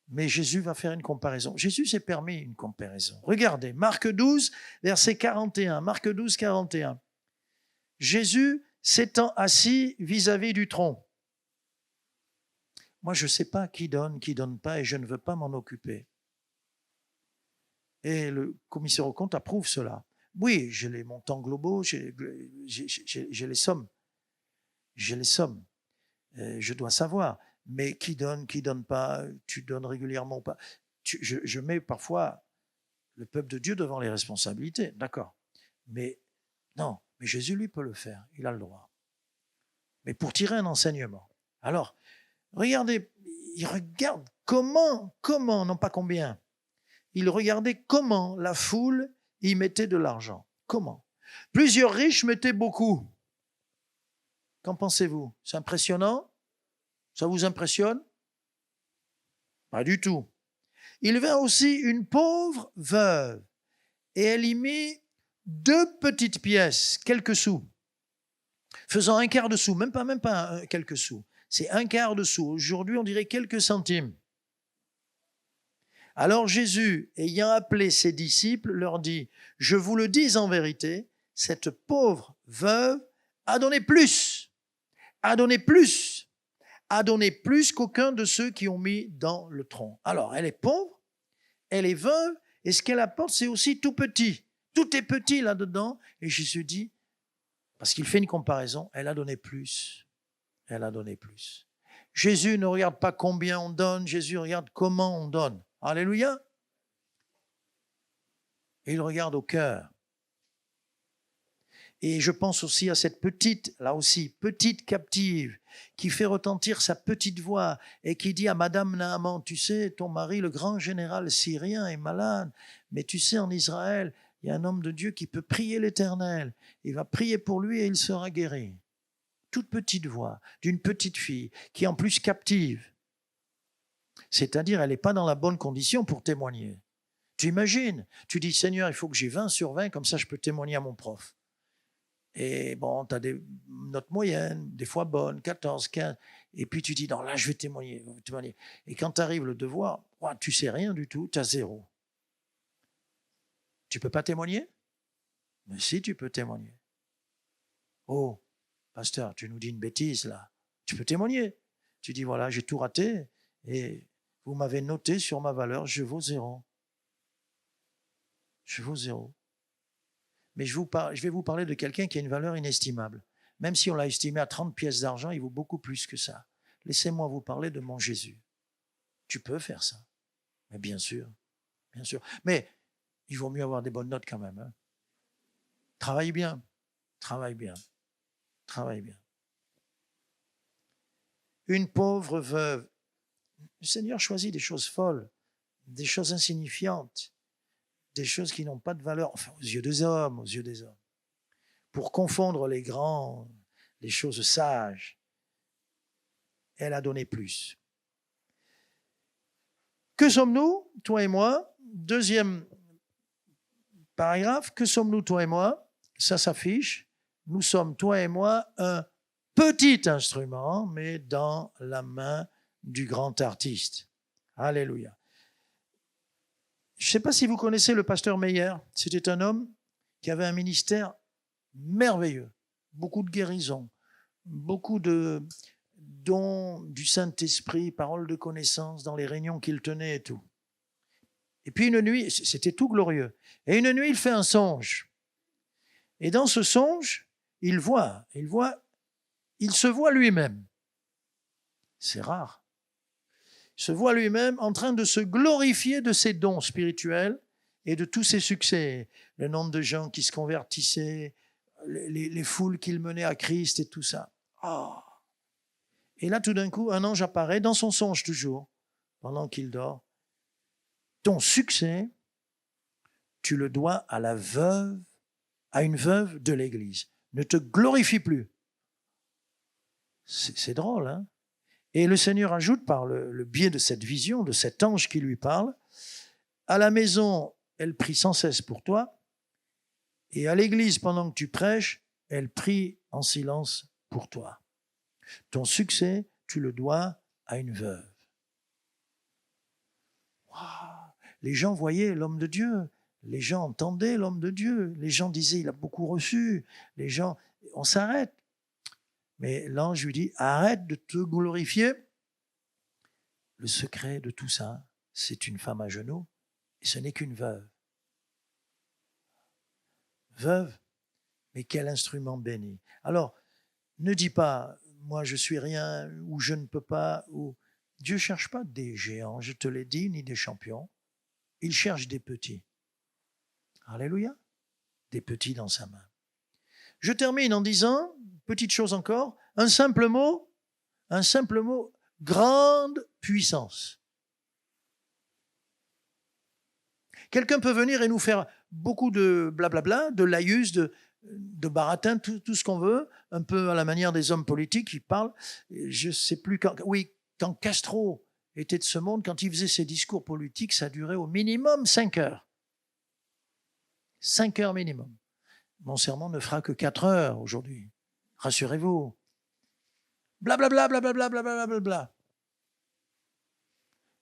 Mais Jésus va faire une comparaison. Jésus s'est permis une comparaison. Regardez, Marc 12, verset 41. Marc 12, 41. Jésus s'étant assis vis-à-vis du tronc. Moi, je ne sais pas qui donne pas, et je ne veux pas m'en occuper. Et le commissaire aux comptes approuve cela. Oui, j'ai les montants globaux, j'ai les sommes. J'ai les sommes. Je dois savoir. Mais qui donne pas, tu donnes régulièrement ou pas. Je mets parfois le peuple de Dieu devant les responsabilités, d'accord. Mais non, mais Jésus, lui, peut le faire, il a le droit. Mais pour tirer un enseignement. Alors, regardez, il regarde comment, non pas combien, il regardait comment la foule y mettait de l'argent. Comment? Plusieurs riches mettaient beaucoup. Qu'en pensez-vous? C'est impressionnant? Ça vous impressionne? Pas du tout. Il vint aussi une pauvre veuve et elle y mit 2 petites pièces, quelques sous, faisant un quart de sou, même pas quelques sous, c'est un quart de sou. Aujourd'hui, on dirait quelques centimes. Alors Jésus, ayant appelé ses disciples, leur dit, « Je vous le dis en vérité, cette pauvre veuve a donné plus qu'aucun de ceux qui ont mis dans le tronc. » Alors, elle est pauvre, elle est veuve, et ce qu'elle apporte, c'est aussi tout petit. Tout est petit là-dedans. Et Jésus dit, parce qu'il fait une comparaison, elle a donné plus. Elle a donné plus. Jésus ne regarde pas combien on donne, Jésus regarde comment on donne. Alléluia. Et il regarde au cœur. Et je pense aussi à cette petite, là aussi, petite captive, qui fait retentir sa petite voix et qui dit à Madame Naaman, tu sais, ton mari, le grand général syrien, est malade, mais tu sais, en Israël, il y a un homme de Dieu qui peut prier l'Éternel. Il va prier pour lui et il sera guéri. Toute petite voix d'une petite fille qui est en plus captive. C'est-à-dire, elle n'est pas dans la bonne condition pour témoigner. Tu imagines, tu dis, Seigneur, il faut que j'ai 20 sur 20, comme ça je peux témoigner à mon prof. Et bon, tu as des notes moyennes, des fois bonnes, 14, 15. Et puis tu dis, non, là, je vais témoigner. Et quand tu le devoir, tu sais rien du tout, tu as 0. Tu ne peux pas témoigner? Mais si, tu peux témoigner. Oh, pasteur, tu nous dis une bêtise là. Tu peux témoigner. Tu dis, voilà, j'ai tout raté et vous m'avez noté sur ma valeur, je vaux 0. Je vaux 0. Mais je vais vous parler de quelqu'un qui a une valeur inestimable. Même si on l'a estimé à 30 pièces d'argent, il vaut beaucoup plus que ça. Laissez-moi vous parler de mon Jésus. Tu peux faire ça. Mais bien sûr, bien sûr. Mais il vaut mieux avoir des bonnes notes quand même. Hein. Travaille bien, travaille bien, travaille bien. Une pauvre veuve. Le Seigneur choisit des choses folles, des choses insignifiantes, des choses qui n'ont pas de valeur, enfin aux yeux des hommes, pour confondre les grands, les choses sages. elle a donné plus. Que sommes-nous, toi et moi? Deuxième paragraphe, que sommes-nous, toi et moi? Ça s'affiche. Nous sommes, toi et moi, un petit instrument, mais dans la main du grand artiste. Alléluia. Je ne sais pas si vous connaissez le pasteur Meyer. C'était un homme qui avait un ministère merveilleux. Beaucoup de guérisons, beaucoup de dons du Saint-Esprit, paroles de connaissance dans les réunions qu'il tenait et tout. Et puis une nuit, c'était tout glorieux. Et une nuit, il fait un songe. Et dans ce songe, il se voit lui-même. C'est rare. Il se voit lui-même en train de se glorifier de ses dons spirituels et de tous ses succès. Le nombre de gens qui se convertissaient, les foules qu'il menait à Christ et tout ça. Oh. Et là, tout d'un coup, un ange apparaît dans son songe toujours, pendant qu'il dort. Ton succès, tu le dois à la veuve, à une veuve de l'Église. Ne te glorifie plus. C'est drôle, hein? Et le Seigneur ajoute par le biais de cette vision, de cet ange qui lui parle, à la maison, elle prie sans cesse pour toi, et à l'église, pendant que tu prêches, elle prie en silence pour toi. Ton succès, tu le dois à une veuve. Wow. Les gens voyaient l'homme de Dieu, les gens entendaient l'homme de Dieu, les gens disaient il a beaucoup reçu, les gens, on s'arrête. Mais l'ange lui dit, arrête de te glorifier. Le secret de tout ça, c'est une femme à genoux, et ce n'est qu'une veuve. Veuve, mais quel instrument béni. Alors, ne dis pas, moi je suis rien, ou je ne peux pas, ou... Dieu ne cherche pas des géants, je te l'ai dit, ni des champions. Il cherche des petits. Alléluia. Des petits dans sa main. Je termine en disant, petite chose encore, un simple mot, grande puissance. Quelqu'un peut venir et nous faire beaucoup de blablabla, de laïus, de baratin, tout ce qu'on veut, un peu à la manière des hommes politiques qui parlent. Je ne sais plus quand... Oui, quand Castro était de ce monde, quand il faisait ses discours politiques, ça durait au minimum 5 heures. 5 heures minimum. Mon sermon ne fera que 4 heures aujourd'hui. Rassurez-vous. Blablabla, blablabla, blablabla, blablabla.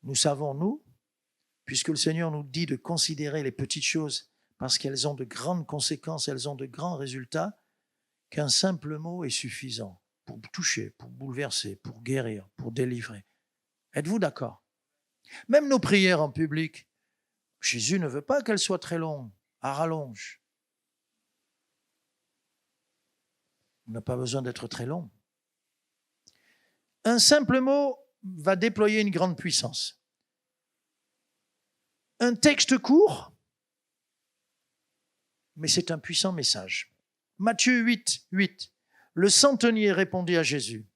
Nous savons, nous, puisque le Seigneur nous dit de considérer les petites choses parce qu'elles ont de grandes conséquences, elles ont de grands résultats, qu'un simple mot est suffisant pour toucher, pour bouleverser, pour guérir, pour délivrer. Êtes-vous d'accord? Même nos prières en public, Jésus ne veut pas qu'elles soient très longues, à rallonge. On n'a pas besoin d'être très long. Un simple mot va déployer une grande puissance. Un texte court, mais c'est un puissant message. Matthieu 8, 8. Le centenier répondit à Jésus,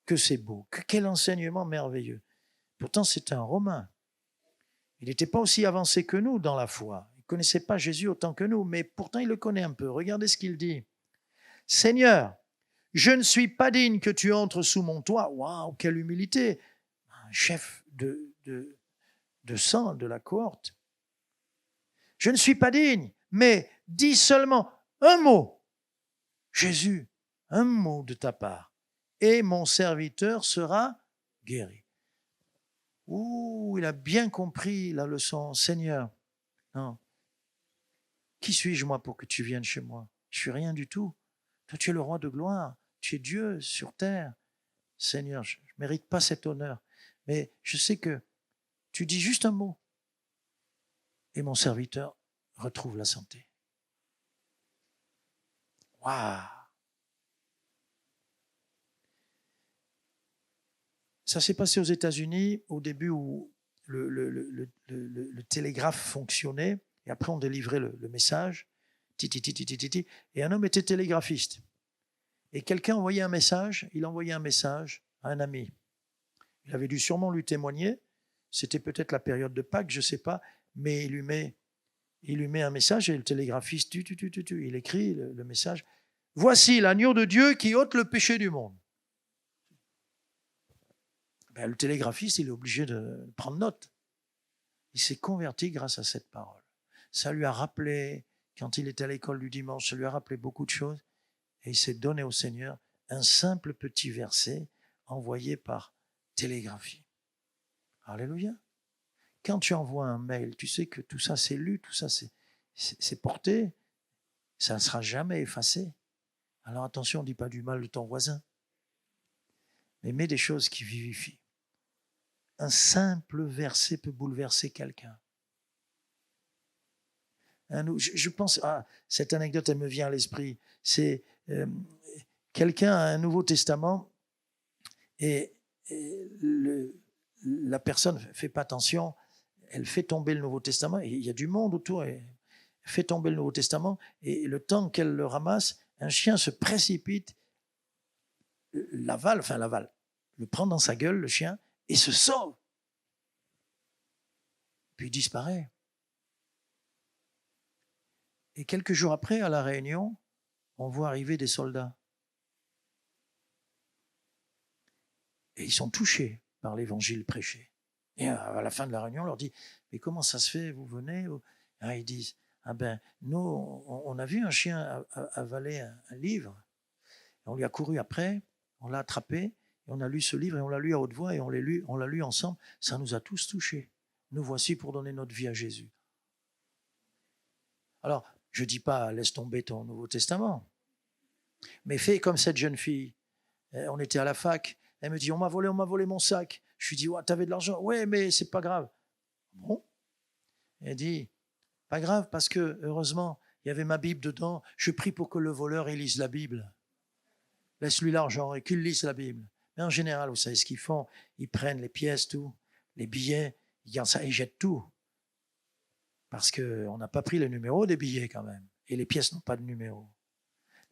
que c'est beau, quel enseignement merveilleux. Pourtant, c'est un Romain. Il n'était pas aussi avancé que nous dans la foi. Il ne connaissait pas Jésus autant que nous, mais pourtant il le connaît un peu. Regardez ce qu'il dit. Seigneur, je ne suis pas digne que tu entres sous mon toit. Waouh, quelle humilité. Un chef de sang de la cohorte. Je ne suis pas digne, mais dis seulement un mot. Jésus, un mot de ta part, et mon serviteur sera guéri. Ouh, il a bien compris la leçon. Seigneur, non. Qui suis-je moi pour que tu viennes chez moi? Je suis rien du tout. Toi, tu es le roi de gloire. Tu es Dieu sur terre. Seigneur, je ne mérite pas cet honneur. Mais je sais que tu dis juste un mot. Et mon serviteur retrouve la santé. Waouh! Ça s'est passé aux États-Unis au début où le télégraphe fonctionnait. Et après, on délivrait le message. Et un homme était télégraphiste. Et quelqu'un envoyait un message, il envoyait un message à un ami. Il avait dû sûrement lui témoigner, c'était peut-être la période de Pâques, je ne sais pas, mais il lui met un message et le télégraphiste, il écrit le message. Voici l'agneau de Dieu qui ôte le péché du monde. Ben, le télégraphiste, il est obligé de prendre note. Il s'est converti grâce à cette parole. Ça lui a rappelé, quand il était à l'école du dimanche, ça lui a rappelé beaucoup de choses. Et il s'est donné au Seigneur un simple petit verset envoyé par télégraphie. Alléluia. Quand tu envoies un mail, tu sais que tout ça c'est lu, tout ça c'est porté, ça ne sera jamais effacé. Alors attention, ne dis pas du mal de ton voisin, mais mets des choses qui vivifient. Un simple verset peut bouleverser quelqu'un. Je pense, cette anecdote, elle me vient à l'esprit. C'est quelqu'un a un Nouveau Testament et la personne ne fait pas attention, elle fait tomber le Nouveau Testament, et il y a du monde autour, elle fait tomber le Nouveau Testament, et le temps qu'elle le ramasse, un chien se précipite, l'avale, le prend dans sa gueule, le chien, et se sauve. Puis il disparaît. Et quelques jours après, à La Réunion, on voit arriver des soldats. Et ils sont touchés par l'évangile prêché. Et à la fin de la réunion, on leur dit, mais comment ça se fait, vous venez? Ils disent, nous, on a vu un chien avaler un livre. On lui a couru après, on l'a attrapé, et on a lu ce livre, et on l'a lu à haute voix, et on l'a lu ensemble. Ça nous a tous touchés. Nous voici pour donner notre vie à Jésus. Alors, je ne dis pas, laisse tomber ton Nouveau Testament, mais fais comme cette jeune fille. On était à la fac, elle me dit, on m'a volé mon sac. Je lui dis, ouais, t'avais de l'argent? Ouais, mais c'est pas grave. Bon. Elle dit, pas grave, parce que, heureusement, il y avait ma Bible dedans. Je prie pour que le voleur, il lise la Bible. Laisse-lui l'argent et qu'il lise la Bible. Mais en général, vous savez ce qu'ils font? Ils prennent les pièces, tout, les billets, ils gardent ça, ils jettent tout. Parce qu'on n'a pas pris le numéro des billets quand même. Et les pièces n'ont pas de numéro.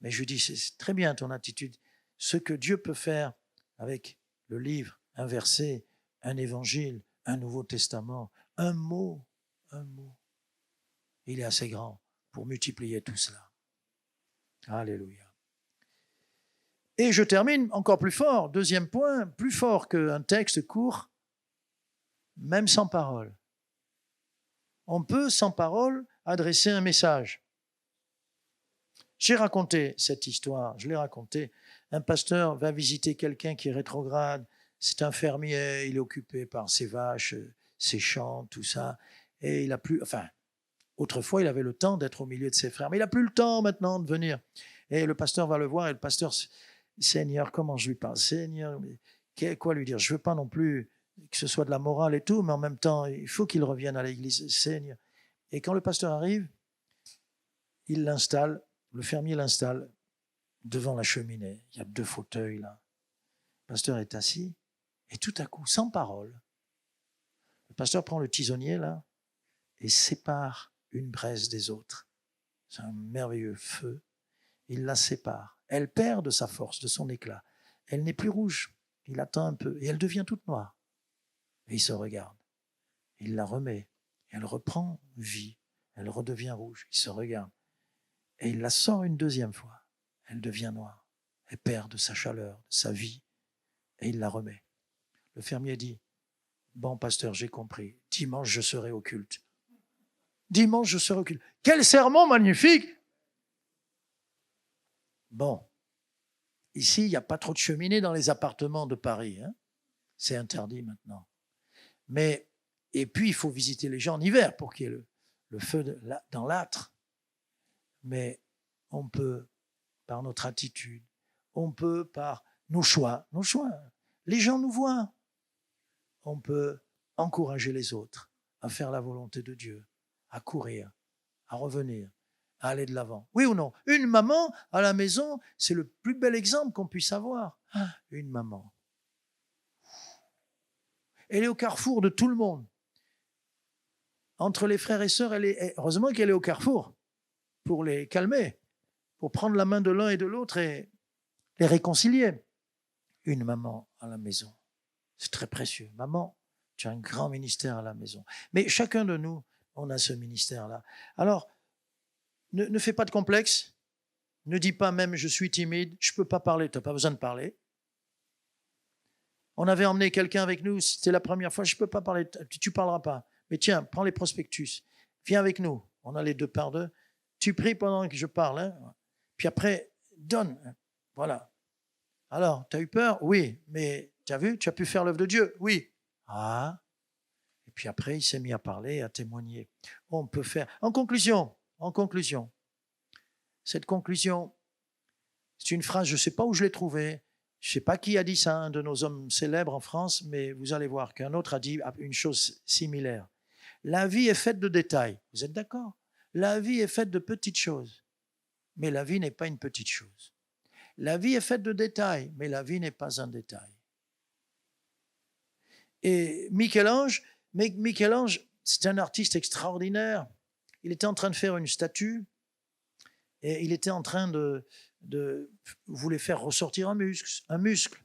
Mais je dis, c'est très bien ton attitude. Ce que Dieu peut faire avec le livre, un verset, un évangile, un Nouveau Testament, un mot, il est assez grand pour multiplier tout cela. Alléluia. Et je termine encore plus fort, deuxième point, plus fort qu'un texte court, même sans parole. On peut, sans parole, adresser un message. J'ai raconté cette histoire, je l'ai racontée. Un pasteur va visiter quelqu'un qui est rétrograde, c'est un fermier, il est occupé par ses vaches, ses champs, tout ça, et il a plus, autrefois il avait le temps d'être au milieu de ses frères, mais il n'a plus le temps maintenant de venir. Et le pasteur va le voir, et le pasteur, Seigneur, comment je lui parle? Seigneur, quoi lui dire? Je ne veux pas non plus que ce soit de la morale et tout, mais en même temps, il faut qu'il revienne à l'église, Seigneur. Et quand le pasteur arrive, il l'installe, le fermier l'installe devant la cheminée. Il y a 2 fauteuils là. Le pasteur est assis, et tout à coup, sans parole, le pasteur prend le tisonnier là et sépare une braise des autres. C'est un merveilleux feu. Il la sépare. Elle perd de sa force, de son éclat. Elle n'est plus rouge. Il attend un peu et elle devient toute noire. Et il se regarde. Il la remet. Elle reprend vie. Elle redevient rouge. Il se regarde. Et il la sort une deuxième fois. Elle devient noire. Elle perd de sa chaleur, de sa vie. Et il la remet. Le fermier dit, bon pasteur, j'ai compris. Dimanche, je serai au culte. Dimanche, je serai au culte. Quel sermon magnifique! Bon. Ici, il n'y a pas trop de cheminées dans les appartements de Paris. Hein? C'est interdit maintenant. Mais, et puis, il faut visiter les gens en hiver pour qu'il y ait le feu dans l'âtre. Mais on peut, par notre attitude, on peut, par nos choix. Les gens nous voient. On peut encourager les autres à faire la volonté de Dieu, à courir, à revenir, à aller de l'avant. Oui ou non? Une maman à la maison, c'est le plus bel exemple qu'on puisse avoir. Une maman. Elle est au carrefour de tout le monde. Entre les frères et sœurs, heureusement qu'elle est au carrefour pour les calmer, pour prendre la main de l'un et de l'autre et les réconcilier. Une maman à la maison, c'est très précieux. Maman, tu as un grand ministère à la maison. Mais chacun de nous, on a ce ministère-là. Alors, ne fais pas de complexe. Ne dis pas même, je suis timide, je ne peux pas parler. Tu n'as pas besoin de parler. On avait emmené quelqu'un avec nous, c'était la première fois, je ne peux pas parler, tu ne parleras pas. Mais tiens, prends les prospectus, viens avec nous. On a les 2 par 2. Tu pries pendant que je parle. Hein. Puis après, donne. Voilà. Alors, tu as eu peur? Oui. Mais tu as vu, tu as pu faire l'œuvre de Dieu? Oui. Ah. Et puis après, il s'est mis à parler, à témoigner. On peut faire. En conclusion, cette conclusion, c'est une phrase, je ne sais pas où je l'ai trouvée. Je ne sais pas qui a dit ça, un de nos hommes célèbres en France, mais vous allez voir qu'un autre a dit une chose similaire. La vie est faite de détails. Vous êtes d'accord? La vie est faite de petites choses. Mais la vie n'est pas une petite chose. La vie est faite de détails, mais la vie n'est pas un détail. Et Michel-Ange, c'est un artiste extraordinaire. Il était en train de faire une statue et il était en train voulait faire ressortir un muscle.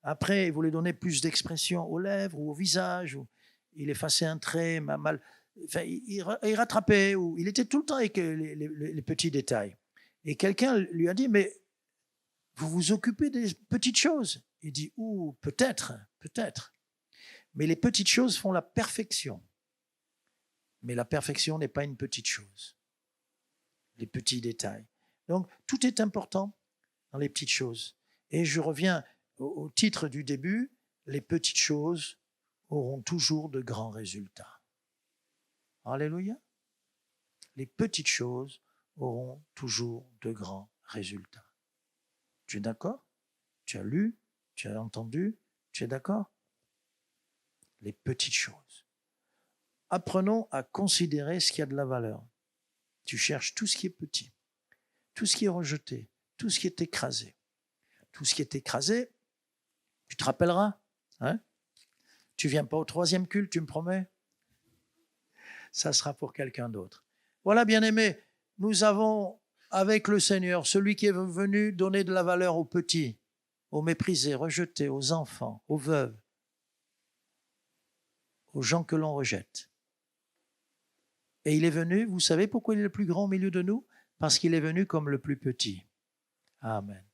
Après, il voulait donner plus d'expression aux lèvres ou au visage. Il effaçait un trait mal. Enfin, il rattrapait. Il était tout le temps avec les petits détails. Et quelqu'un lui a dit, mais vous vous occupez des petites choses. Il dit, peut-être. Mais les petites choses font la perfection. Mais la perfection n'est pas une petite chose. Les petits détails. Donc, tout est important dans les petites choses. Et je reviens au titre du début, les petites choses auront toujours de grands résultats. Alléluia. Les petites choses auront toujours de grands résultats. Tu es d'accord? Tu as lu? Tu as entendu? Tu es d'accord? Les petites choses. Apprenons à considérer ce qui a de la valeur. Tu cherches tout ce qui est petit, tout ce qui est rejeté, tout ce qui est écrasé. Tout ce qui est écrasé, tu te rappelleras, hein? Tu ne viens pas au 3e culte, tu me promets? Ça sera pour quelqu'un d'autre. Voilà, bien-aimés, nous avons avec le Seigneur celui qui est venu donner de la valeur aux petits, aux méprisés, rejetés, aux enfants, aux veuves, aux gens que l'on rejette. Et il est venu, vous savez pourquoi il est le plus grand au milieu de nous? Parce qu'il est venu comme le plus petit. Amen.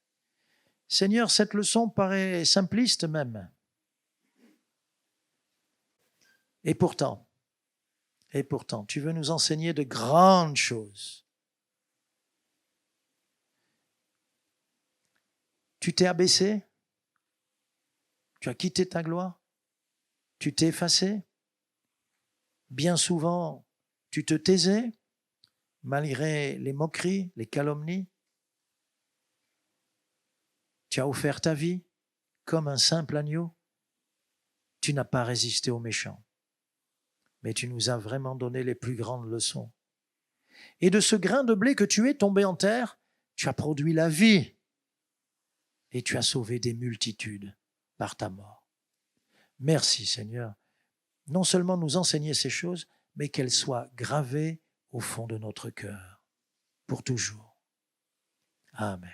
Seigneur, cette leçon paraît simpliste même. Et pourtant, tu veux nous enseigner de grandes choses. Tu t'es abaissé? Tu as quitté ta gloire? Tu t'es effacé? Bien souvent, tu te taisais, malgré les moqueries, les calomnies. Tu as offert ta vie comme un simple agneau. Tu n'as pas résisté aux méchants. Mais tu nous as vraiment donné les plus grandes leçons. Et de ce grain de blé que tu es tombé en terre, tu as produit la vie. Et tu as sauvé des multitudes par ta mort. Merci Seigneur. Non seulement nous enseigner ces choses, mais qu'elles soient gravées au fond de notre cœur, pour toujours. Amen.